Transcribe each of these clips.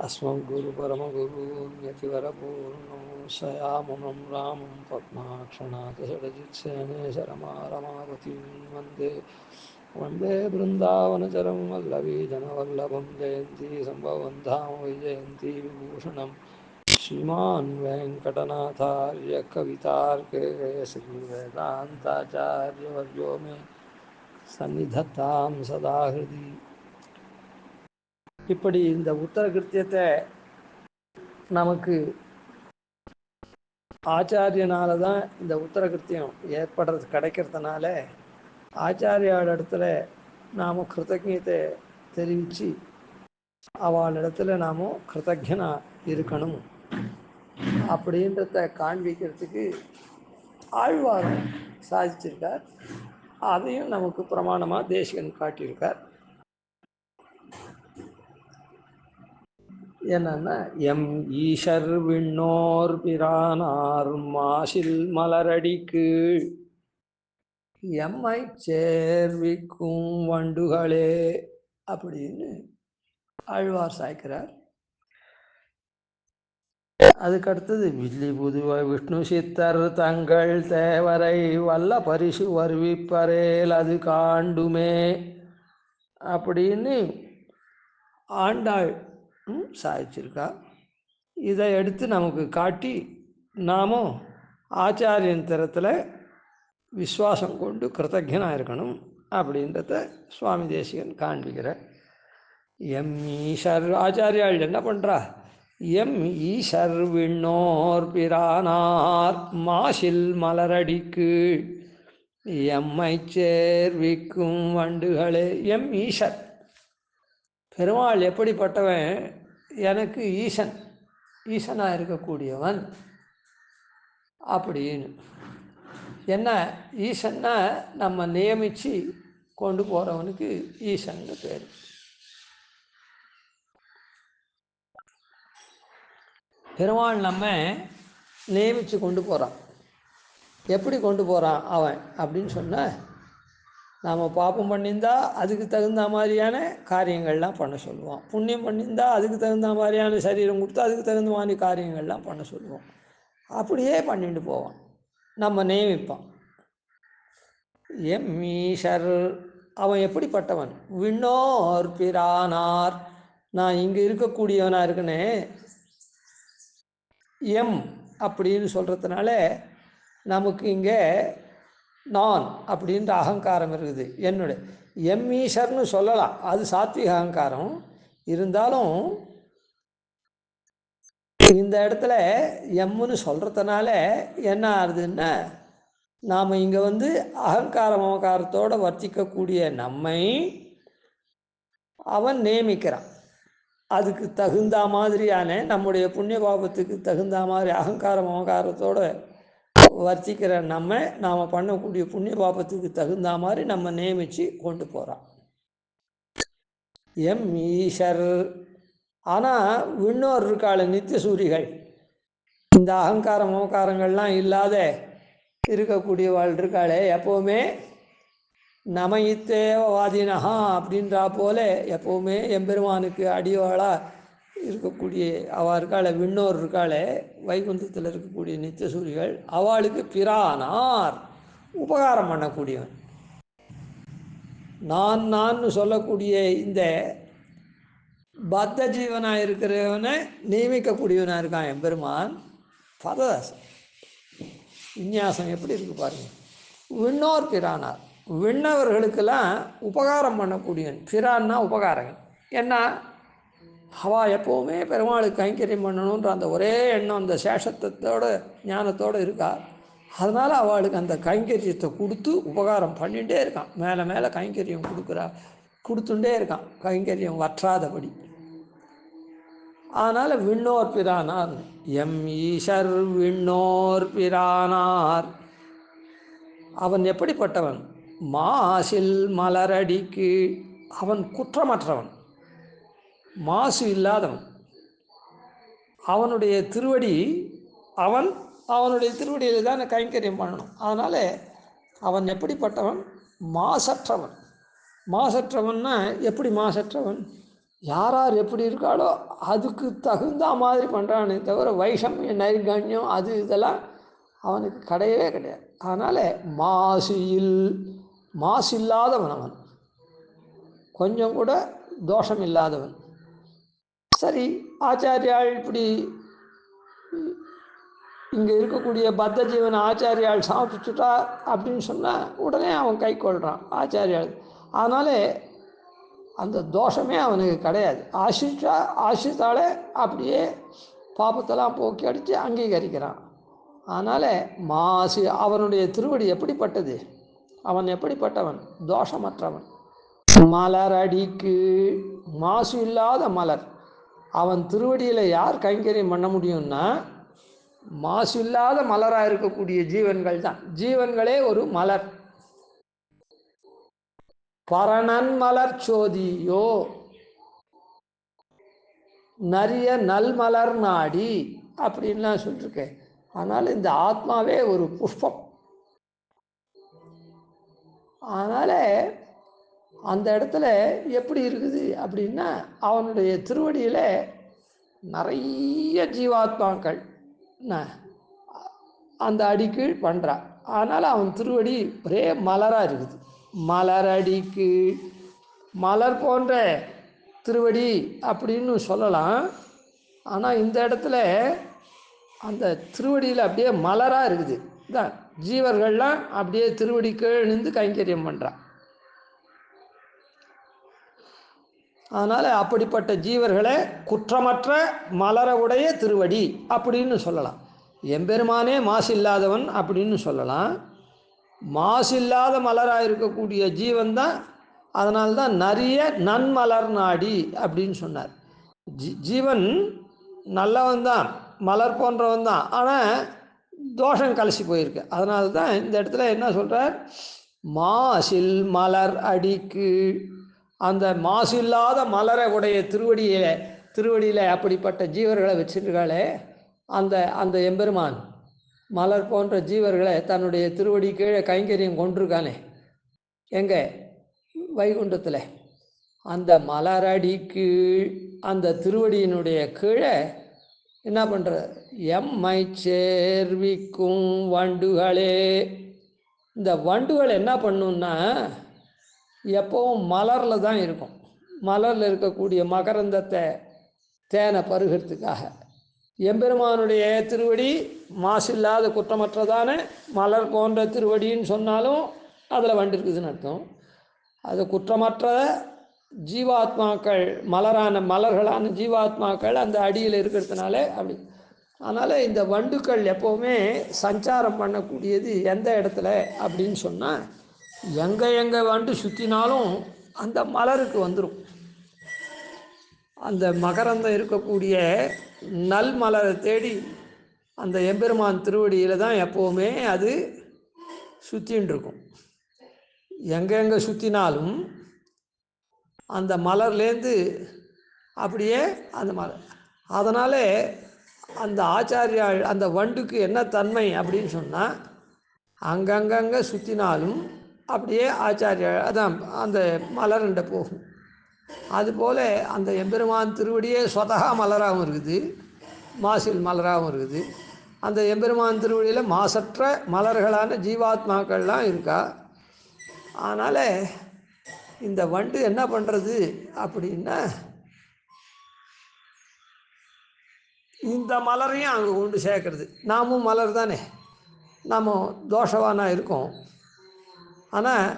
अस्मद्गुरुपरमगुरून्यतिवरपूर्णं शयामुनं रामं पद्माक्षणाथषडजित्सेने शरमारमावतीं वन्दे वन्दे बृन्दावनचरं वल्लवीजनवल्लभं जयन्ती सम्भवं धाम वैजयन्ती विभूषणं श्रीमान् वेङ्कटनाथार्य कवितार्केसरी वेदान्ताचार्यवर्यो मे सन्निधत्तां सदा हृदि இப்படி இந்த உத்தர கிருத்தியத்தை நமக்கு ஆச்சாரியனால தான் இந்த உத்தர கிருத்தியம் ஏற்படுறது கிடைக்கிறதுனால ஆச்சாரியால் இடத்துல நாம் கிருத்தஜத்தை தெரிவித்து அவள் இடத்துல நாம் கிருத்தஜனா இருக்கணும் அப்படின்றத காண்பிக்கிறதுக்கு ஆழ்வாரம் சாதிச்சிருக்கார். அதையும் நமக்கு பிரமாணமாக தேசிகன் காட்டியிருக்கார். என்னன்னா, எம் ஈஷர் விண்ணோர் பிரானார் மாசில் மலரடிக்கு எம்மை சேர்விக்கும் வண்டுகளே அப்படின்னு ஆழ்வார் சாய்க்கிறார். அதுக்கடுத்தது வில்லி புதுவை விஷ்ணு சித்தர் தங்கள் தேவரை வல்ல பரிசு வருவிப்பரேல் அது காண்டுமே அப்படின்னு ஆண்டாள் சாதிச்சிருக்கா. இதை எடுத்து நமக்கு காட்டி நாமும் ஆச்சாரியன் தரத்தில் விஸ்வாசம் கொண்டு கிருத்தஜனாக இருக்கணும் அப்படின்றத சுவாமி தேசிகன் காண்பிக்கிற. எம் ஈஷர் ஆச்சாரியாள் என்ன பண்ணுறா? எம் ஈஷர் விண்ணோர் பிரானார் மாசில் மலரடிக்கு எம்மை சேர்விக்கும் வண்டுகளே. எம் ஈஷர் பெருமாள் எப்படிப்பட்டவன்? எனக்கு ஈசன், ஈசனாக இருக்கக்கூடியவன் அப்படின்னு. என்ன ஈசன்னா நம்ம நியமித்து கொண்டு போகிறவனுக்கு ஈசன்னு பேர். பெருமாள் நம்ம நியமித்து கொண்டு போகிறான். எப்படி கொண்டு போகிறான் அவன் அப்படின்னு சொன்னால், நாம் பாப்பம் பண்ணியிருந்தா அதுக்கு தகுந்த மாதிரியான காரியங்கள்லாம் பண்ண சொல்லுவோம். புண்ணியம் பண்ணியிருந்தா அதுக்கு தகுந்த மாதிரியான சரீரம் கொடுத்து அதுக்கு தகுந்த மாதிரி காரியங்கள்லாம் பண்ண சொல்லுவோம். அப்படியே பண்ணிட்டு போவான், நம்ம நியமிப்பான். எம் ஈஷர் அவன் எப்படிப்பட்டவன்? விண்ணோர் பிரானார், நான் இங்கே இருக்கக்கூடியவனாக இருக்கனே. எம் அப்படின்னு சொல்கிறதுனால நமக்கு இங்கே நான் அப்படின்ற அகங்காரம் இருக்குது. என்னுடைய எம் ஈஸ்வர்னு சொல்லலாம், அது சாத்விக அகங்காரம். இருந்தாலும் இந்த இடத்துல எம்முன்னு சொல்கிறதுனால என்ன ஆகுதுன்னா, நாம் இங்கே அகங்கார மமகாரத்தோடு வர்த்திக்கக்கூடிய நம்மை அவன் நியமிக்கிறான். அதுக்கு தகுந்த மாதிரியான நம்முடைய புண்ணிய பாபத்துக்கு தகுந்த மாதிரி அகங்கார மமகாரத்தோடு வர்த்திக்கிற நாம் பண்ணக்கூடிய புண்ணிய பாபத்துக்கு தகுந்த மாதிரி நம்ம நியமித்து கொண்டு போகிறோம். எம் ஈஷர். ஆனால் விண்ணோர் இருக்காள், நித்திய சூரிகள், இந்த அகங்கார மமகாரங்கள்லாம் இல்லாத இருக்கக்கூடியவாள் இருக்காளே, எப்போவுமே நமயித்தேவாதினஹா அப்படின்றா போல எப்போவுமே எம்பெருமானுக்கு அடிவாளாக இருக்கக்கூடிய அவள் இருக்காளே, விண்ணோர் இருக்காளே, வைகுந்தத்தில் இருக்கக்கூடிய நித்தியசூரிகள், அவளுக்கு பிரானார் உபகாரம் பண்ணக்கூடியவன். நான் சொல்லக்கூடிய இந்த பத்த ஜீவனாக இருக்கிறவனை நியமிக்கக்கூடியவனாக இருக்கான் எம்பெருமான். பததாசம் விந்யாசம் எப்படி இருக்கு பாருங்கள். விண்ணோர் பிரானார், விண்ணவர்களுக்கெல்லாம் உபகாரம் பண்ணக்கூடியவன். பிரான்னா உபகாரங்கள். என்ன, அவள் எப்போவுமே பெருமாளுக்கு கைங்கரியம் பண்ணணுன்ற அந்த ஒரே எண்ணம், அந்த சேஷத்தோட ஞானத்தோடு இருக்கா. அதனால் அவளுக்கு அந்த கைங்கரியத்தை கொடுத்து உபகாரம் பண்ணிகிட்டே இருக்கான். மேலே மேலே கைங்கரியம் கொடுத்துட்டே இருக்கான், கைங்கரியம் வற்றாதபடி. அதனால் விண்ணோர் பிரானார். எம் ஈஷர் விண்ணோர் பிரானார். அவன் எப்படிப்பட்டவன்? மாசில் மலரடிக்கு, அவன் குற்றமற்றவன், மாசு இல்லாதவன். அவனுடைய திருவடி, அவனுடைய திருவடியில் தான் கைங்கரியம் பண்ணணும். அதனால் அவன் எப்படிப்பட்டவன்? மாசற்றவன். மாசற்றவன்னா எப்படி மாசற்றவன்? யார் யார் எப்படி இருக்காளோ அதுக்கு தகுந்த மாதிரி பண்ணுறானே தவிர வைஷமியம் நைர்கண்யம் அது இதெல்லாம் அவனுக்கு கிடையவே கிடையாது. அதனால் மாசு இல்லாதவன் அவன், கொஞ்சம் கூட தோஷம் இல்லாதவன். சரி, ஆச்சாரியால் இப்படி இங்கே இருக்கக்கூடிய பத்த ஜீவன் ஆச்சாரியால் சமர்ப்பிச்சுட்டா அப்படின்னு சொன்னால் உடனே அவன் கை கொள்கிறான் ஆச்சாரியால். அதனால அந்த தோஷமே அவனுக்கு கிடையாது. ஆசிரித்தாலே அப்படியே பாப்பத்தெல்லாம் போக்கி அடித்து அங்கீகரிக்கிறான். அதனால் அவனுடைய திருவடி எப்படிப்பட்டது, அவன் எப்படிப்பட்டவன், தோஷமற்றவன். மலர் அடிக்கு மாசு இல்லாத மலர். அவன் திருவடியில் யார் கைங்கரியம் பண்ண முடியும்னா மாசு இல்லாத மலராக இருக்கக்கூடிய ஜீவன்கள் தான். ஜீவன்களே ஒரு மலர். பரணன் மலர் சோதியோ நிறைய நல்மலர் நாடி அப்படின்லாம் சொல்லியிருக்கேன். அதனால் இந்த ஆத்மாவே ஒரு புஷ்பம். அதனால் அந்த இடத்துல எப்படி இருக்குது அப்படின்னா அவனுடைய திருவடியில் நிறைய ஜீவாத்மாக்கள் அந்த அடிக்கீழ் பண்ணுறான். அதனால் அவன் திருவடி ஒரே மலராக இருக்குது. மலரடிக்கு மலர் போன்ற திருவடி அப்படின்னு சொல்லலாம். ஆனால் இந்த இடத்துல அந்த திருவடியில் அப்படியே மலராக இருக்குது தான். ஜீவர்கள்லாம் அப்படியே திருவடி கீழ் நின்று கைங்கரியம் பண்ணுறான். அதனால் அப்படிப்பட்ட ஜீவர்களை குற்றமற்ற மலர உடைய திருவடி அப்படின்னு சொல்லலாம். எம்பெருமானே மாசு இல்லாதவன் அப்படின்னு சொல்லலாம். மாசு இல்லாத மலராக இருக்கக்கூடிய ஜீவன் தான். அதனால்தான் நிறைய நன்மலர் நாடி அப்படின்னு சொன்னார். ஜீவன் நல்லவன் தான், மலர் போன்றவன் தான், ஆனால் தோஷம் கலசி போயிருக்கு. அதனால தான் இந்த இடத்துல என்ன சொல்கிறார், மாசில் மலர் அடிக்கு. அந்த மாசு இல்லாத மலரை உடைய திருவடியில் அப்படிப்பட்ட ஜீவர்களை வச்சிருக்காளே அந்த அந்த எம்பெருமான் மலர் போன்ற ஜீவர்களை தன்னுடைய திருவடி கீழே கைங்கரியம் கொண்டிருக்கானே எங்கே, வைகுண்டத்தில். அந்த மலரடி கீழ், அந்த திருவடியினுடைய கீழே என்ன பண்ணுற, எம்மை சேர்விக்கும் வண்டுகளே. இந்த வண்டுகள் என்ன பண்ணுன்னா எப்பவும் மலரில் தான் இருக்கும். மலரில் இருக்கக்கூடிய மகரந்தத்தை தேனை பருகிறதுக்காக. எம்பெருமானுடைய திருவடி மாசில்லாத குற்றமற்றதான மலர் போன்ற திருவடின்னு சொன்னாலும் அதில் வண்டு இருக்குதுன்னு அர்த்தம். அது குற்றமற்ற ஜீவாத்மாக்கள், மலர்களான ஜீவாத்மாக்கள் அந்த அடியில் இருக்கிறதுனால அப்படி. அதனால் இந்த வண்டுக்கள் எப்போவுமே சஞ்சாரம் பண்ணக்கூடியது எந்த இடத்துல அப்படின்னு சொன்னால், எங்கே வண்டு சுற்றினாலும் அந்த மலருக்கு வந்துடும். அந்த மகரந்தம் இருக்கக்கூடிய நல் மலரை தேடி அந்த எம்பெருமான் திருவடியில் தான் எப்போவுமே அது சுற்றின்னு இருக்கும். எங்கெங்கே சுற்றினாலும் அந்த மலர்லேருந்து அப்படியே அந்த மலர். அதனால் அந்த ஆச்சாரியால் அந்த வண்டுக்கு என்ன தன்மை அப்படின்னு சொன்னால், அங்கங்கே சுற்றினாலும் அப்படியே ஆச்சாரியா அதான் அந்த மலர்ண்ட போகும். அதுபோல் அந்த எம்பெருமான் திருவடியே சொதகா மலராகவும் இருக்குது, மாசில் மலராகவும் இருக்குது. அந்த எம்பெருமான் திருவடியில் மாசற்ற மலர்களான ஜீவாத்மாக்கள்லாம் இருக்கா. அதனால் இந்த வண்டு என்ன பண்ணுறது அப்படின்னா, இந்த மலரையும் அங்கே கொண்டு சேர்க்கறது. நாமும் மலர் தானே, நாம் தோஷவானாக இருக்கோம். ஆனால்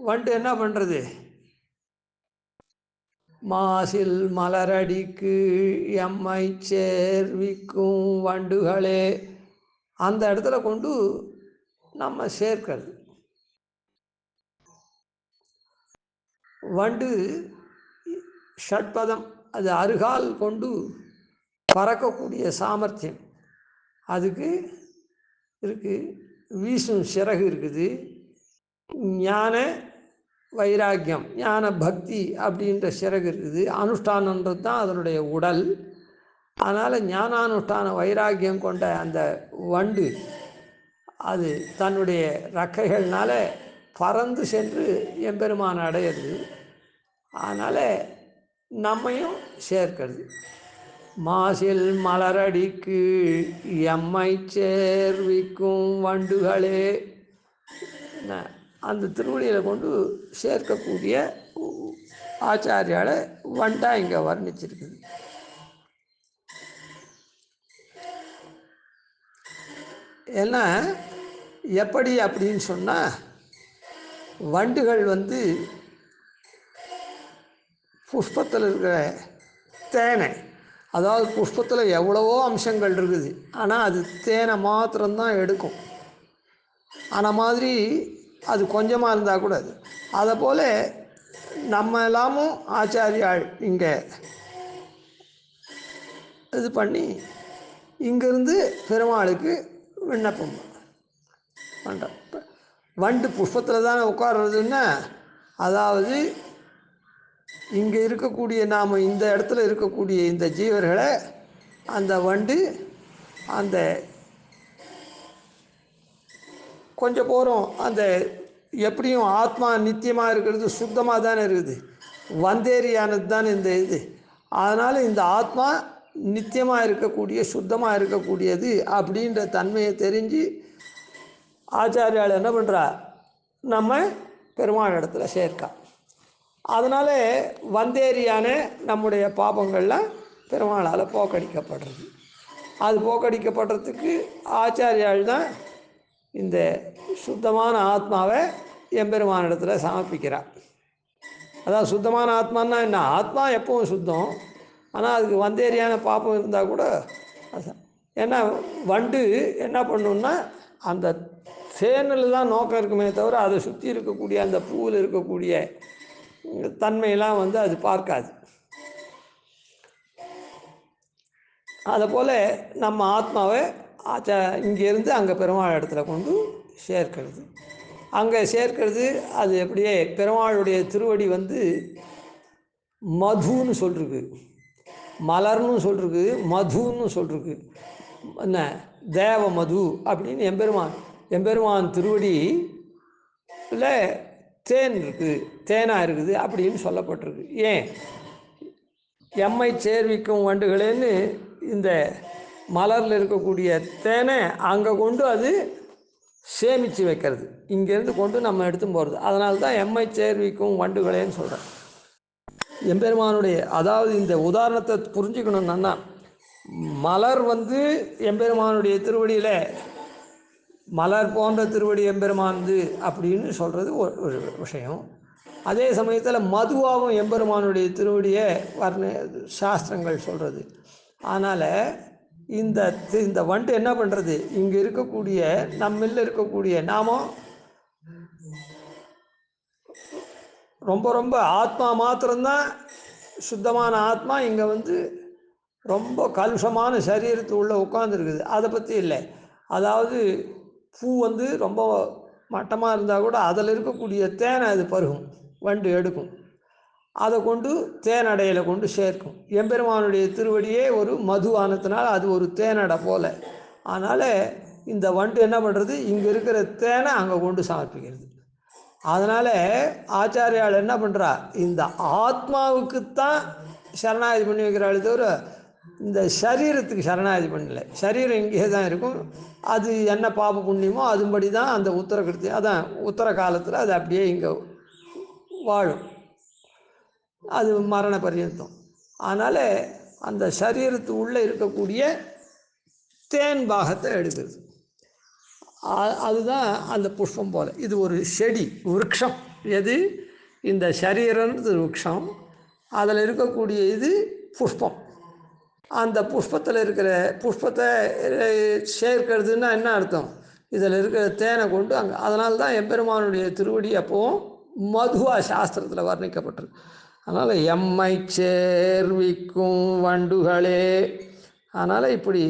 வண்டு என்ன பண்ணுறது, மாசில் மலரடிக்கு எம்மை சேர்விக்கும் வண்டுகளே, அந்த இடத்துல கொண்டு நம்ம சேர்க்கிறது. வண்டு ஷட்பதம், அது அருகால் கொண்டு பறக்கக்கூடிய சாமர்த்தியம் அதுக்கு இருக்குது. வீசும் சிறகு இருக்குது. ஞான வைராக்கியம், ஞான பக்தி அப்படின்ற சிறகு இருக்குது. அனுஷ்டானன்றது தான் அதனுடைய உடல். அதனால் ஞானானுஷ்டான வைராக்கியம் கொண்ட அந்த வண்டு அது தன்னுடைய ரெக்கைகள்னால பறந்து சென்று எம்பெருமான் அடையிறது. அதனால் நம்மையும் சேர்க்கிறது. மாசில் மலரடிக்கு எம்மை சேர்விக்கும் வண்டுகளே, அந்த திருவடியில் கொண்டு சேர்க்கக்கூடிய ஆச்சாரியால வண்டா இங்கே வர்ணிச்சிருக்குது. ஏன்னா எப்படி அப்படின்னு சொன்னால், வண்டுகள் புஷ்பத்தில் இருக்கிற தேனை, அதாவது புஷ்பத்தில் எவ்வளவோ அம்சங்கள் இருக்குது, ஆனால் அது தேனை மாத்திரம்தான் எடுக்கும். ஆனால் மாதிரி அது கொஞ்சமாக இருந்தால் கூட அதை போல் நம்ம எல்லாமும் ஆச்சாரியாள் இங்கே இது பண்ணி இங்கேருந்து பெருமாளுக்கு விண்ணப்பம் பண்ணுறோம். வண்டு புஷ்பத்தில் தானே உட்கார்றதுன்னா, அதாவது இங்கே இருக்கக்கூடிய நாம் இந்த இடத்துல இருக்கக்கூடிய இந்த ஜீவர்களை அந்த வண்டு அந்த கொஞ்சம் போகிறோம். அந்த எப்படியும் ஆத்மா நித்தியமாக இருக்கிறது, சுத்தமாக தானே இருக்குது, வந்தேரியானது தானே இந்த இது. அதனால் இந்த ஆத்மா நித்தியமாக இருக்கக்கூடிய சுத்தமாக இருக்கக்கூடியது அப்படின்ற தன்மையை தெரிஞ்சு ஆச்சாரியால் என்ன பண்ணுறா, நம்ம பெருமாள் இடத்துல சேர்க்கா. அதனால் வந்தேரியான நம்முடைய பாபங்கள்லாம் பெருமாளால் போக்கடிக்கப்படுறது. அது போக்கடிக்கப்படுறதுக்கு ஆச்சாரியால் தான் இந்த சுத்தமான ஆத்மாவை எம்பெருமானிடத்தில் சமர்ப்பிக்கிறார். அதாவது சுத்தமான ஆத்மானா என்ன, ஆத்மா எப்பவும் சுத்தம், ஆனால் அதுக்கு வந்தேரியான பாப்பம் இருந்தால் கூட. ஏன்னா வண்டு என்ன பண்ணுன்னா, அந்த தேனில் தான் நோக்கம் இருக்குமே தவிர அதை சுற்றி இருக்கக்கூடிய அந்த பூவில் இருக்கக்கூடிய தன்மையெல்லாம் அது பார்க்காது. அதுபோல் நம்ம ஆத்மாவை இங்கேருந்து அங்கே பெருமாள் இடத்துல கொண்டு சேர்க்கிறது. அங்கே சேர்க்கிறது அது எப்படியே பெருமாளுடைய திருவடி மதுன்னு சொல்லிருக்கு, மலர்னு சொல்லிருக்கு, மதுன்னு சொல்லிருக்கு. என்ன தேவ மது அப்படின்னு எம்பெருமான் திருவடி இல்லை தேன் இருக்குது, தேனாக இருக்குது அப்படின்னு சொல்லப்பட்டிருக்கு. ஏன் எம்மை சேர்விக்கும் வண்டுகளேன்னு இந்த மலரில் இருக்கக்கூடிய தேனை அங்கே கொண்டு அது சேமித்து வைக்கிறது, இங்கேருந்து கொண்டு நம்ம எடுத்து போகிறது. அதனால தான் எம்மை சேர்விக்கும் வண்டுகளேன்னு சொல்கிறேன். எம்பெருமானுடைய, அதாவது இந்த உதாரணத்தை புரிஞ்சுக்கணுன்னா, மலர் எம்பெருமானுடைய திருவடியில் மலர் போன்ற திருவடி எம்பெருமானது அப்படின்னு சொல்கிறது ஒரு விஷயம். அதே சமயத்தில் மதுவாகவும் எம்பெருமானுடைய திருவடியை சாஸ்திரங்கள் சொல்கிறது. அதனால் இந்த வண்டு என்ன பண்ணுறது, இங்கே இருக்கக்கூடிய நம்மில் இருக்கக்கூடிய நாமும் ரொம்ப ரொம்ப ஆத்மா மாத்திரம்தான் சுத்தமான ஆத்மா. இங்கே ரொம்ப கலுஷமான சரீரத்து உள்ளே உட்காந்துருக்குது, அதை பற்றி இல்லை. அதாவது பூ ரொம்ப மட்டமாக இருந்தால் கூட அதில் இருக்கக்கூடிய தேனை அது பருகும், வண்டு எடுக்கும், அதை கொண்டு தேனடையில் கொண்டு சேர்க்கும். எம்பெருமானுடைய திருவடியே ஒரு மதுவானத்தினால் அது ஒரு தேனடை போல். அதனால் இந்த வண்டு என்ன பண்ணுறது, இங்கே இருக்கிற தேனை அங்கே கொண்டு சமர்ப்பிக்கிறது. அதனால் ஆச்சாரியால் என்ன பண்ணுறா, இந்த ஆத்மாவுக்குத்தான் சரணாகதி பண்ணி வைக்கிறாள் தவிர இந்த சரீரத்துக்கு சரணாகதி பண்ணலை. சரீரம் இங்கே தான் இருக்கும், அது என்ன பாப புண்ணியமோ அதுபடி தான் அந்த உத்தரகிருத்தி, அதான் உத்தர காலத்தில் அது அப்படியே இங்கே வாழும், அது மரண பரியந்தம். அதனால் அந்த சரீரத்து உள்ளே இருக்கக்கூடிய தேன் பாகத்தை எடுக்கிறது. அதுதான் அந்த புஷ்பம் போல். இது ஒரு செடி, விருட்சம். எது, இந்த சரீரன்றது விருட்சம், அதில் இருக்கக்கூடிய இது புஷ்பம். அந்த புஷ்பத்தில் இருக்கிற புஷ்பத்தை சேர்க்கிறதுன்னா என்ன அர்த்தம், இதில் இருக்கிற தேனை கொண்டு அங்கே. அதனால தான் எம்பெருமானுடைய திருவடி அப்போவும் மதுவா சாஸ்திரத்தில் வர்ணிக்கப்பட்டிருக்கு. அதனால் எம்மை சேர்விக்கும் வண்டுகளே. அதனால் இப்படி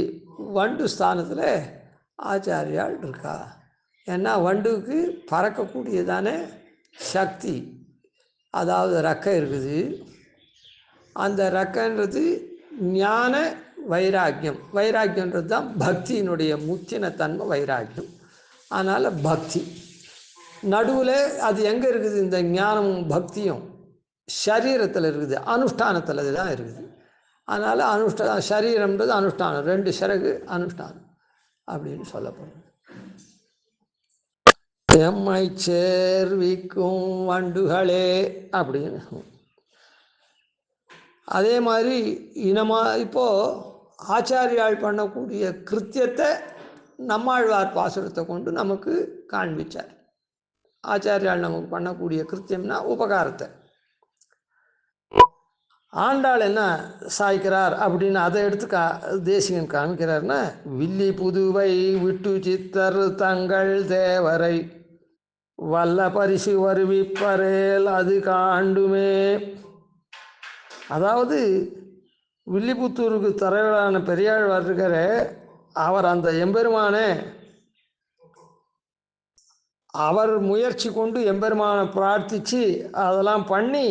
வண்டு ஸ்தானத்தில் ஆச்சாரியால் இருக்கா. ஏன்னா வண்டுக்கு பறக்கக்கூடியதான சக்தி, அதாவது ரெக்கை இருக்குது. அந்த ரெக்கைன்றது ஞான வைராக்கியம், வைராக்கியன்றது தான் பக்தியினுடைய முத்தின தன்மை வைராக்கியம். அதனால் பக்தி நடுவில் அது எங்கே இருக்குது, இந்த ஞானமும் பக்தியும் சரீரத்தில் இருக்குது, அனுஷ்டானத்தில் தான் இருக்குது. அதனால் சரீரம்ன்றது அனுஷ்டானம், 2 சிறகு அனுஷ்டானம் அப்படின்னு சொல்லப்படும். எம்மை சேர்விக்கும் வண்டுகளே அப்படின்னு. அதே மாதிரி இப்போது ஆச்சாரியால் பண்ணக்கூடிய கிருத்தியத்தை நம்மாழ்வார் பாசுரத்தை கொண்டு நமக்கு காண்பிச்சார். ஆச்சாரியால் நமக்கு பண்ணக்கூடிய கிருத்தியம்னா உபகாரத்தை. ஆண்டாள் என்ன சாய்க்கிறார் அப்படின்னு அதை எடுத்து தேசிகன் காமிக்கிறார்னா, வில்லி புதுவை விட்டு சித்தர் தங்கள் தேவரை வல்ல பரிசு வருவிப்பரேல் அது காண்டுமே. அதாவது வில்லிபுத்தூருக்கு தலைவரான பெரியாழ்வார் இருக்கிற அவர் அந்த எம்பெருமானே அவர் முயற்சி கொண்டு எம்பெருமானை பிரார்த்தித்து அதெல்லாம் பண்ணி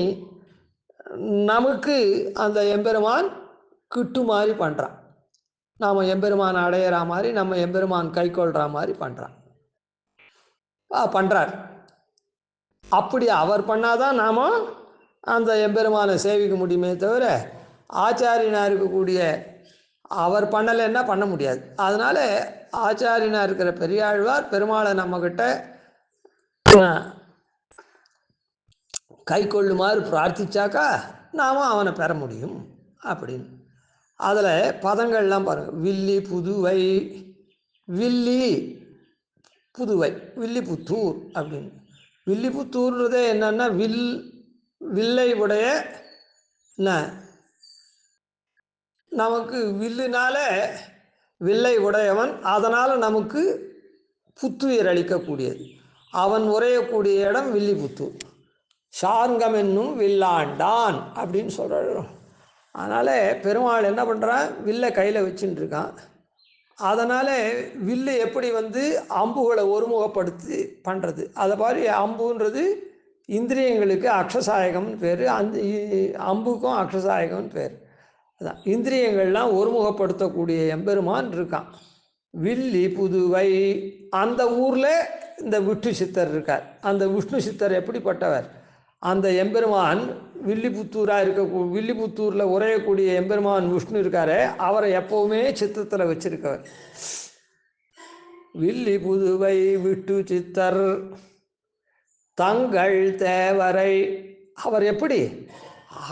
நமக்கு அந்த எம்பெருமான் கிட்டு மாதிரி பண்ணுறான். நாம் எம்பெருமான் அடையிற மாதிரி, நம்ம எம்பெருமான் கை கொள்கிற மாதிரி பண்ணுறார். அப்படி அவர் பண்ணாதான் நாம் அந்த எம்பெருமானை சேவிக்க முடியுமே தவிர ஆச்சாரியனாக இருக்கக்கூடிய அவர் பண்ணலைன்னா பண்ண முடியாது. அதனால் ஆச்சாரியனாக இருக்கிற பெரியாழ்வார் பெருமாளை நம்மக்கிட்ட கை கொள்ளுமாறு பிரார்த்திச்சாக்கா நாம் அவனை பெற முடியும் அப்படின்னு. அதில் பதங்கள்லாம் பாருங்கள். வில்லி புதுவை, வில்லி புதுவை, வில்லிபுத்தூர் அப்படின்னு. வில்லிபுத்தூர்ன்றதே என்னன்னா வில்லை உடைய நமக்கு வில்லுனால வில்லை உடையவன், அதனால் நமக்கு புத்துயிர் அளிக்கக்கூடியது. அவன் உரையக்கூடிய இடம் வில்லிபுத்தூர். சார்கம் என்னும் வில்லாண்டான் அப்படின்னு சொல்கிறோம். அதனால் பெருமாள் என்ன பண்ணுறான், வில்லை கையில் வச்சுட்டு இருக்கான். அதனால் வில்லு எப்படி அம்புகளை ஒருமுகப்படுத்தி பண்ணுறது, அதை மாதிரி அம்புன்றது இந்திரியங்களுக்கு அக்ஷசாயகம்னு பேர், அந்த அம்புக்கும் அக்ஷசாயகம்னு பேர். அதான் இந்திரியங்கள்லாம் ஒருமுகப்படுத்தக்கூடிய எம்பெருமான் இருக்கான். வில்லி புதுவை, அந்த ஊரில் இந்த விஷ்ணு சித்தர் இருக்கார். அந்த விஷ்ணு சித்தர் எப்படிப்பட்டவர், அந்த எம்பெருமான் வில்லிபுத்தூரில் உரையக்கூடிய எம்பெருமான் விஷ்ணு இருக்காரு, அவரை எப்போவுமே சித்தத்தில் வச்சிருக்கவர். வில்லி புதுவை விட்டு சித்தர் தங்கள் தேவரை, அவர் எப்படி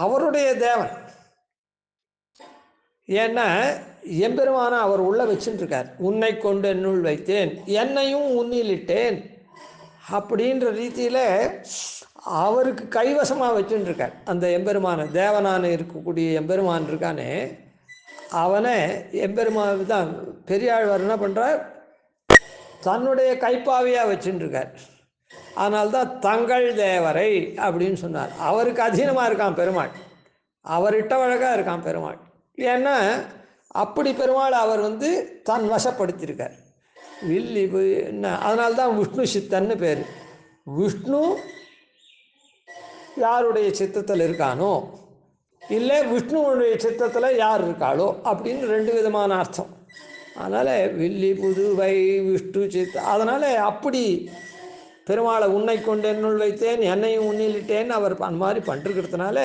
அவருடைய தேவன். ஏன்னா எம்பெருமான அவர் உள்ள வச்சுட்டுருக்கார். உன்னை கொண்டு என்னுள் வைத்தேன், என்னையும் உன்னிலிட்டேன் அப்படின்ற ரீதியில் அவருக்கு கைவசமாக வச்சுட்டுருக்கார். அந்த எம்பெருமான தேவனான இருக்கக்கூடிய எம்பெருமான் இருக்கானே, அவனை எம்பெருமான் தான் பெரியாழ்வார் என்ன பண்ணுறார், தன்னுடைய கைப்பாவையாக வச்சுட்டுருக்கார். அதனால்தான் தங்கள் தேவரை அப்படின்னு சொன்னார். அவருக்கு அதீனமாக இருக்கான் பெருமாள், அவர்கிட்ட வழக்காக இருக்கான் பெருமாள். ஏன்னா அப்படி பெருமாள் அவர் தன் வசப்படுத்தியிருக்கார். வில்லி என்ன, அதனால்தான் விஷ்ணு சித்தன்னு பேர். விஷ்ணு யாருடைய சித்தத்தில் இருக்கானோ, இல்லை விஷ்ணுவுடைய சித்தத்தில் யார் இருக்காளோ அப்படின்னு 2 விதமான அர்த்தம். அதனால் வில்லி புதுவை விஷ்ணு அதனால் அப்படி பெருமாளை உன்னை கொண்டு என்னுள் வைத்தேன், என்னையும் உன்னிலிட்டேன்னு அவர் அந்த மாதிரி பண்ணிருக்கிறதுனால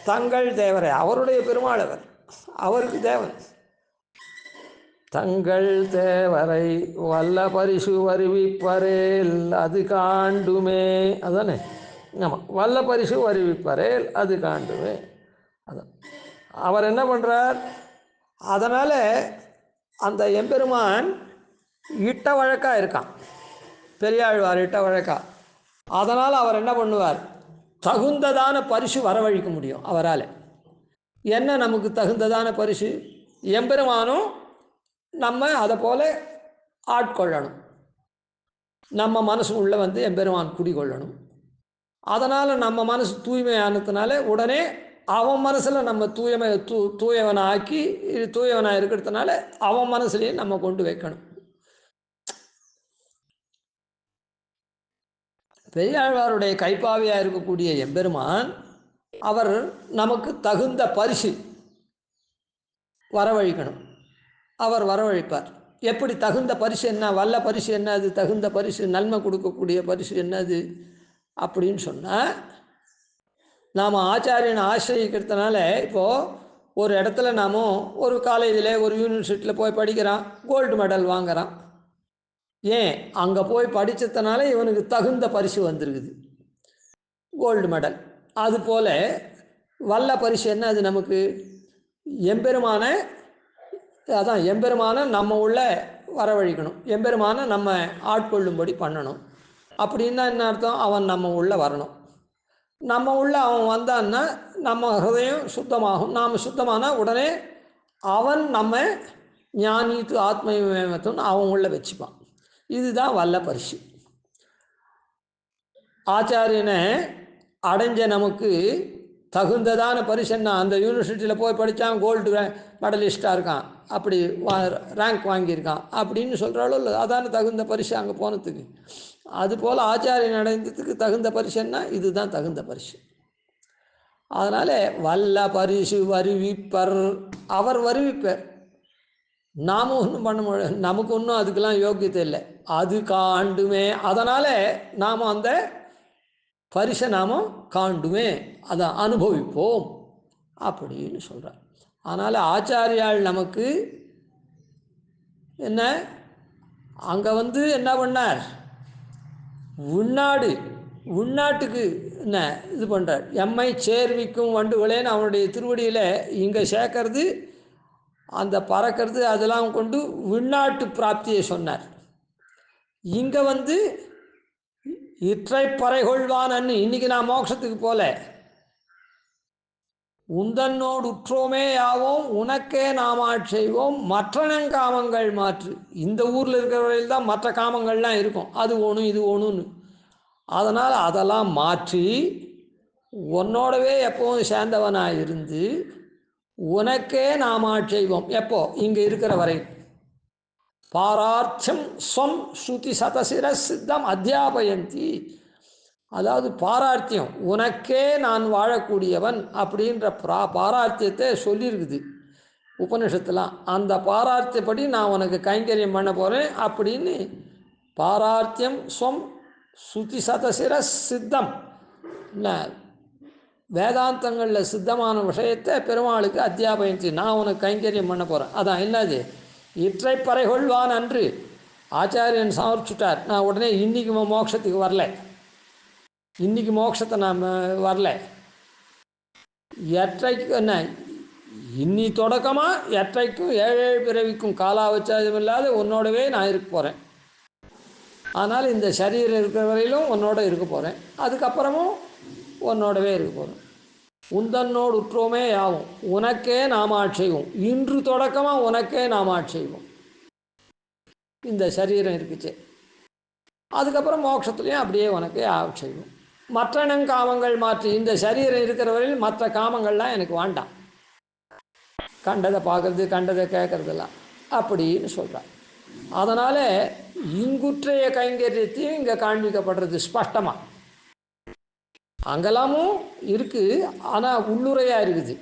தங்கள் தேவரை, அவருடைய பெருமாள் அவர், அவருக்கு தேவன். தங்கள் தேவரை வல்ல பரிசு வருவிப்பரேல் அது காண்டுமே. அதானே, ஆமாம், வல்ல பரிசு வருவிப்பரேல் அது காண்டுமே. அதான் அவர் என்ன பண்ணுறார். அதனால் அந்த எம்பெருமான் இட்ட வழக்காக இருக்கான், பெரியாழ்வார் இட்ட வழக்கா. அதனால் அவர் என்ன பண்ணுவார், தகுந்ததான பரிசு வரவழைக்க முடியும் அவரால். என்ன நமக்கு தகுந்ததான பரிசு, எம்பெருமானும் நம்ம அதை போல ஆட்கொள்ளணும். நம்ம மனசு உள்ள எம்பெருமான் குடிகொள்ளணும். அதனால் நம்ம மனசு தூய்மையானதுனால உடனே அவன் மனசில் நம்ம தூயவனாக்கி தூயவனாக இருக்கிறதுனால அவன் மனசுலேயும் நம்ம கொண்டு வைக்கணும். பெரியாழ்வாருடைய கைப்பாவையாக இருக்கக்கூடிய எம்பெருமான் அவர் நமக்கு தகுந்த பரிசு வரவழைக்கணும். அவர் வரவழைப்பார். எப்படி தகுந்த பரிசு என்ன, வல்ல பரிசு என்னது, தகுந்த பரிசு நன்மை கொடுக்கக்கூடிய பரிசு என்னது அப்படின்னு சொன்னால், நாம் ஆச்சாரியனை ஆசிரியக்கிறதுனால இப்போது ஒரு இடத்துல நாம் ஒரு காலேஜில் ஒரு யூனிவர்சிட்டியில் போய் படிக்கிறான், கோல்டு மெடல் வாங்குகிறான். ஏன் அங்கே போய் படித்ததுனால இவனுக்கு தகுந்த பரிசு வந்திருக்குது, கோல்டு மெடல். அதுபோல் வல்ல பரிசு என்ன? அது நமக்கு எம்பெருமான, அதான் எம்பெருமான நம்ம உள்ள வரவழிக்கணும், எம்பெருமான நம்ம ஆட்கொள்ளும்படி பண்ணணும். அப்படின்னா என்ன அர்த்தம்? அவன் நம்ம உள்ளே வரணும். நம்ம உள்ள அவன் வந்தான்னா நம்ம ஹிருதயம் சுத்தமாகும். நாம் சுத்தமானா உடனே அவன் நம்ம ஞானித்து ஆத்மவிமத்துன்னு அவன் உள்ள வச்சுப்பான். இதுதான் வல்ல பரிசு. ஆச்சாரியனை அடைஞ்ச நமக்கு தகுந்ததான பரிசுன்னா, அந்த யூனிவர்சிட்டியில் போய் படித்தான், கோல்டு மெடலிஸ்டாக இருக்கான், அப்படி ரேங்க் வாங்கியிருக்கான் அப்படின்னு சொல்கிறாளோ இல்லை, அதான தகுந்த பரிசு அங்கே போனதுக்கு. அதுபோல் ஆச்சாரியன் அடைந்ததுக்கு தகுந்த பரிசுன்னா இதுதான் தகுந்த பரிசு. அதனால் வல்ல பரிசு வருவிப்பர், அவர் வருவிப்பர். நாமும் ஒன்றும் பண்ண முடியாது, நமக்கு ஒன்றும் அதுக்கெல்லாம் யோக்கியத்தை இல்லை. அது காண்டுமே, அதனால் நாம் அந்த பரிசை நாம் காண்டுமே, அதை அனுபவிப்போம் அப்படின்னு சொல்கிறார். அதனால் ஆச்சாரியால் நமக்கு என்ன, அங்கே வந்து என்ன பண்ணார், உள்நாட்டுக்கு என்ன இது பண்ணுறார். எம்மை சேர்விக்கும் வண்டுகளேன்னு அவனுடைய திருவடியில் இங்கே சேர்க்கறது, அந்த பறக்கிறது, அதெல்லாம் கொண்டு உள்நாட்டு பிராப்தியை சொன்னார். இங்கே வந்து இற்றை பறைகொள்வான்னு, இன்றைக்கி நான் மோட்சத்துக்கு போல, உந்தன்னோடு உற்றோமே யாவோம் உனக்கே நாமாட் செய்வோம் மற்றனங்காமங்கள் மாற்று. இந்த ஊரில் இருக்கிறவரையில் தான் மற்ற காமங்கள்லாம் இருக்கும், அது ஒன்று இது ஒன்றுன்னு. அதனால் அதெல்லாம் மாற்றி உன்னோடவே எப்போவும் சேர்ந்தவனாக இருந்து உனக்கே நாமாட் செய்வோம். எப்போ? இங்கே இருக்கிற வரை. பாரார்த்தம் ஸ்வம் ஸ்ருதி சதசிர சித்தம் அத்தியாபயந்தி. அதாவது பாரார்த்தியம், உனக்கே நான் வாழக்கூடியவன் அப்படின்ற பாரார்த்தியத்தை சொல்லியிருக்குது உபனிஷத்துலாம். அந்த பாரார்த்தியப்படி நான் உனக்கு கைங்கரியம் பண்ண போகிறேன் அப்படின்னு பாரார்த்தியம் ஸ்வம் ஸ்ருதி சதசிர சித்தம். வேதாந்தங்களில் சித்தமான விஷயத்தை பெருமாளுக்கு அத்தியாபயந்தி, நான் உனக்கு கைங்கரியம் பண்ண போகிறேன். அதான் என்னது, இற்றை பறைகொள்வான் அன்று ஆச்சாரியன் சமர்ப்பிச்சுட்டார். நான் உடனே இன்றைக்கி மோட்சத்துக்கு வரல, இன்றைக்கி மோட்சத்தை நான் வரல. எற்றைக்கு என்ன, இன்னி தொடக்கமாக எற்றைக்கும் ஏழு பிறவிக்கும் காலாவச்சாரம் இல்லாத உன்னோடவே நான் இருக்க போகிறேன். ஆனால் இந்த சரீரம் இருக்கிற வரையிலும் உன்னோட இருக்க போகிறேன், அதுக்கப்புறமும் உன்னோடவே இருக்க போகிறேன். உந்தன்னோடு உற்றோமே யாவும் உனக்கே நாமாட் செய்வோம். இன்று தொடக்கமாக உனக்கே நாமாட் செய்வோம். இந்த சரீரம் இருக்குச்சு, அதுக்கப்புறம் மோட்சத்துலேயும் அப்படியே உனக்கே ஆட் செய்வோம். மற்ற காமங்கள் மாற்றி, இந்த சரீரம் இருக்கிற வரையில் மற்ற காமங்கள்லாம் எனக்கு வேண்டாம், கண்டதை பார்க்குறது கண்டதை கேட்குறதெல்லாம் அப்படின்னு சொல்கிறார். அதனால் இங்குற்றைய கைங்கரியத்தையும் இங்கே காண்பிக்கப்படுறது ஸ்பஷ்டமாக. அங்கெல்லாமும் இருக்குது, ஆனால் உள்ளுரையாக இருக்குது.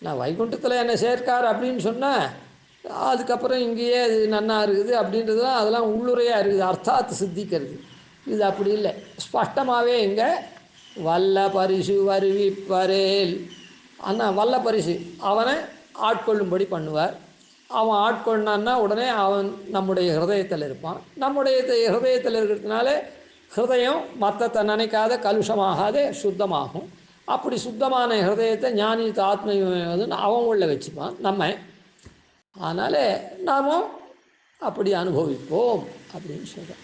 நான் வைகுண்டத்தில் என்னை சேர்க்கார் அப்படின்னு சொன்னால் அதுக்கப்புறம் இங்கேயே அது நன்னா இருக்குது அப்படின்றதுலாம் அதெல்லாம் உள்ளுரையாக இருக்குது, அர்த்தாத்து சித்திக்கிறது. இது அப்படி இல்லை, ஸ்பஷ்டமாகவே இங்கே வல்ல பரிசு வருவிப்பரேல். ஆனால் வல்ல பரிசு அவனை ஆட்கொள்ளும்படி பண்ணுவார். அவன் ஆட்கொண்டான்னா உடனே அவன் நம்முடைய ஹிருதயத்தில் இருப்பான். நம்முடைய ஹிருதயத்தில் இருக்கிறதுனால ஹிருதயம் மற்றத்தை நினைக்காத கலுஷமாகாதே சுத்தமாகும். அப்படி சுத்தமான ஹிருதயத்தை ஞானித்த ஆத்மீகன்னு அவன் உள்ள வச்சுப்பான் நம்ம. அதனால் நாம் அப்படி அனுபவிப்போம் அப்படின்னு சொல்கிறோம்.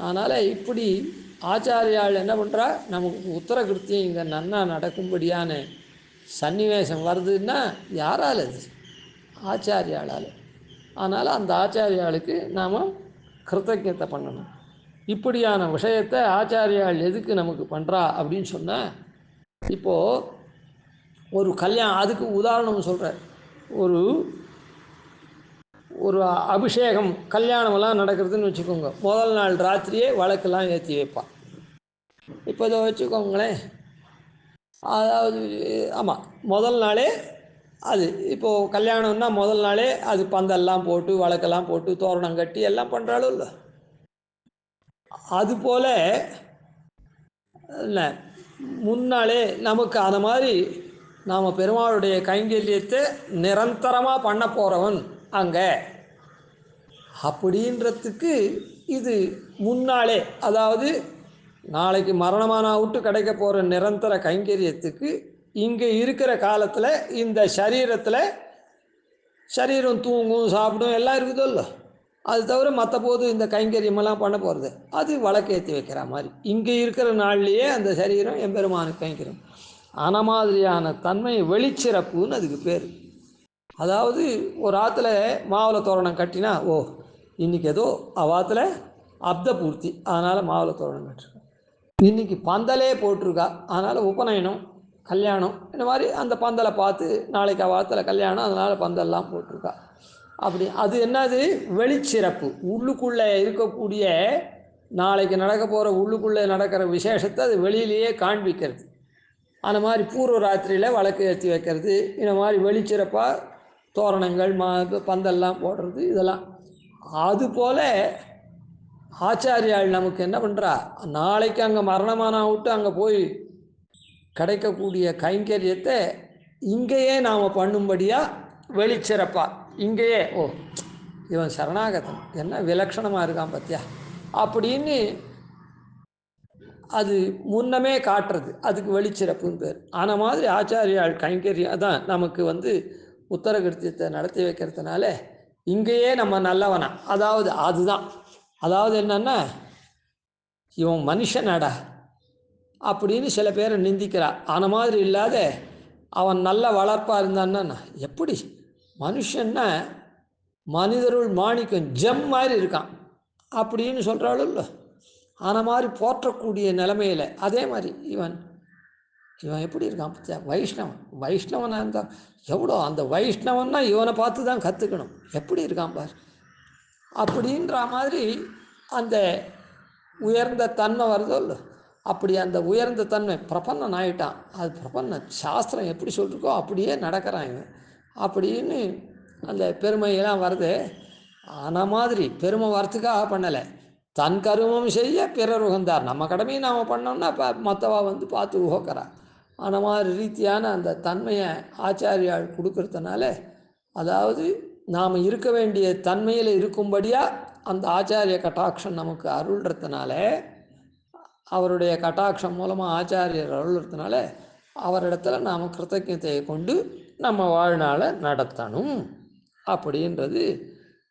அதனால் இப்படி ஆச்சாரியால் என்ன பண்ணுறா, நமக்கு உத்தரகிருத்தியம் இங்கே நன்னா நடக்கும்படியான சன்னிவேசம் வருதுன்னா யாரால்? அது ஆச்சாரியாளால். அதனால் அந்த ஆச்சாரியாளுக்கு நாம் கிருத்தஜத்தை பண்ணணும். இப்படியான விஷயத்தை ஆச்சாரியால் எதுக்கு நமக்கு பண்ணுறா அப்படின்னு சொன்னால், இப்போது ஒரு கல்யாணம், அதுக்கு உதாரணம் சொல்கிறார். ஒரு ஒரு அபிஷேகம் கல்யாணமெல்லாம் நடக்கிறதுன்னு வச்சுக்கோங்க. முதல் நாள் ராத்திரியே வழக்கெல்லாம் ஏற்றி வைப்பான். இப்போ இதை வச்சுக்கோங்களேன், அதாவது ஆமாம் முதல் நாளே அது, இப்போது கல்யாணம்னா முதல் நாளே அது பந்தல்லாம் போட்டு வழக்கெல்லாம் போட்டு தோரணம் கட்டி எல்லாம் பண்ணுறாலும் இல்லை. அதுபோல் இல்லை, முன்னாலே நமக்கு அந்த மாதிரி நாம் பெருமாளுடைய கைங்கரியத்தை நிரந்தரமாக பண்ண போகிறவன் அங்கே அப்படின்றதுக்கு இது முன்னாலே, அதாவது நாளைக்கு மரணமான விட்டு கிடைக்க போகிற நிரந்தர கைங்கரியத்துக்கு இங்கே இருக்கிற காலத்தில் இந்த சரீரம் தூங்கும் சாப்பிடும் எல்லாம் இருக்குதோ இல்லை, அது தவிர மற்ற போது இந்த கைங்கரியமெல்லாம் பண்ண போகிறது அது வழக்கேற்றி வைக்கிற மாதிரி இங்கே இருக்கிற நாள்லேயே அந்த சரீரம் எம்பெருமானுக்கு கைங்கரியம் ஆன மாதிரியான தன்மை வெளிச்சிறப்புன்னு அதுக்கு பேர். அதாவது ஒரு ஆற்றுல மாவளை தோரணம் கட்டினா இன்றைக்கி ஏதோ அவாத்தில் அப்த பூர்த்தி அதனால் மாவளை தோரணம் கட்டிருக்கா, இன்றைக்கி பந்தலே போட்டிருக்கா அதனால் உபநயனம் கல்யாணம் இந்த மாதிரி அந்த பந்தலை பார்த்து நாளைக்கு அவாத்தில் கல்யாணம் அதனால் பந்தல்லாம் போட்டிருக்கா. அப்படி அது என்னது வெளிச்சிறப்பு, உள்ளுக்குள்ளே இருக்கக்கூடிய நாளைக்கு நடக்க போகிற உள்ளுக்குள்ளே நடக்கிற விசேஷத்தை அது வெளியிலேயே காண்பிக்கிறது. அந்த மாதிரி பூர்வ ராத்திரியில் வழக்கு ஏற்றி வைக்கிறது, இந்த மாதிரி வெளிச்சிறப்பாக தோரணங்கள் பந்தல்லாம் போடுறது இதெல்லாம். அதுபோல் ஆச்சாரியால் நமக்கு என்ன பண்ணுறா, நாளைக்கு அங்கே மரணமான விட்டு அங்கே போய் கிடைக்கக்கூடிய கைங்கரியத்தை இங்கேயே நாம் பண்ணும்படியாக வெளிச்சிறப்பாக இங்கேயே இவன் சரணாகதன் என்ன விலட்சணமாக இருக்கான் பத்தியா அப்படின்னு அது முன்னமே காட்டுறது, அதுக்கு வெளிச்சிறப்புன்னு பேர். ஆன மாதிரி ஆச்சாரியால் கைங்கரியம் தான் நமக்கு உத்தரகிருத்தியத்தை நடத்தி வைக்கிறதுனால இங்கேயே நம்ம நல்லவனா, அதாவது என்னன்னா இவன் மனுஷனடா அப்படின்னு சில பேரை நிந்திக்கிறா. ஆன மாதிரி இல்லாத அவன் நல்ல வளர்ப்பாக இருந்தான்னா எப்படி மனுஷன்னா மனிதருள் மாணிக்கம் ஜம் மாதிரி இருக்கான் அப்படின்னு சொல்கிறாலும் இல்லை, ஆன மாதிரி போற்றக்கூடிய நிலைமையில் அதே மாதிரி இவன் எப்படி இருக்கான் பத்தியா, வைஷ்ணவனாக இருந்தால் எவ்வளோ அந்த வைஷ்ணவன்னா இவனை பார்த்து தான் கற்றுக்கணும், எப்படி இருக்கான் பார் அப்படின்ற மாதிரி அந்த உயர்ந்த தன்மை வருதோ இல்லை, அப்படி அந்த உயர்ந்த தன்மை பிரபன்னன் ஆகிட்டான். அது பிரபன்னன் சாஸ்திரம் எப்படி சொல்லிருக்கோ அப்படியே நடக்கிறான் இவன் அப்படின்னு அந்த பெருமையெல்லாம் வருது. ஆன மாதிரி பெருமை வரத்துக்காக பண்ணலை, தன் கருமம் செய்ய பிறர் உகந்தார், நம்ம கடமையை நாம் பண்ணோம்னா மற்றவா பார்த்து உகக்கிறா. அந்த மாதிரி ரீதியான அந்த தன்மையை ஆச்சாரியால் கொடுக்கறதுனால, அதாவது நாம் இருக்க வேண்டிய தன்மையில் இருக்கும்படியாக அந்த ஆச்சாரிய கட்டாட்சம் நமக்கு அருள்றதுனால, அவருடைய கட்டாட்சம் மூலமாக ஆச்சாரியர் அருள்றதுனால அவரிடத்துல நாம் கிருத்தஜத்தையை கொண்டு நம்ம வாழ்நாளை நடத்தணும் அப்படின்றது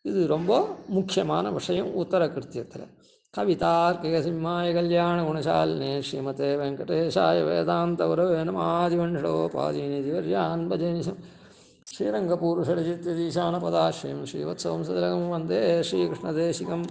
இது ரொம்ப முக்கியமான விஷயம் உத்தரகிருத்தியத்தில். கவிதார்க்கிக சிம்மாய கல்யாண குணசாலினே ஸ்ரீமதே வெங்கடேஷாய வேதாந்த குரவே நம. ஆதிவன்ஷோபாதீனிதிவர்யான் பஜேனிசம் ஸ்ரீரங்கபூருஷரஜித்யதீசானபதாஸ்ரீம் ஸ்ரீவத்சவம் சதிலகம் வந்தே ஸ்ரீகிருஷ்ணதேசிகம்.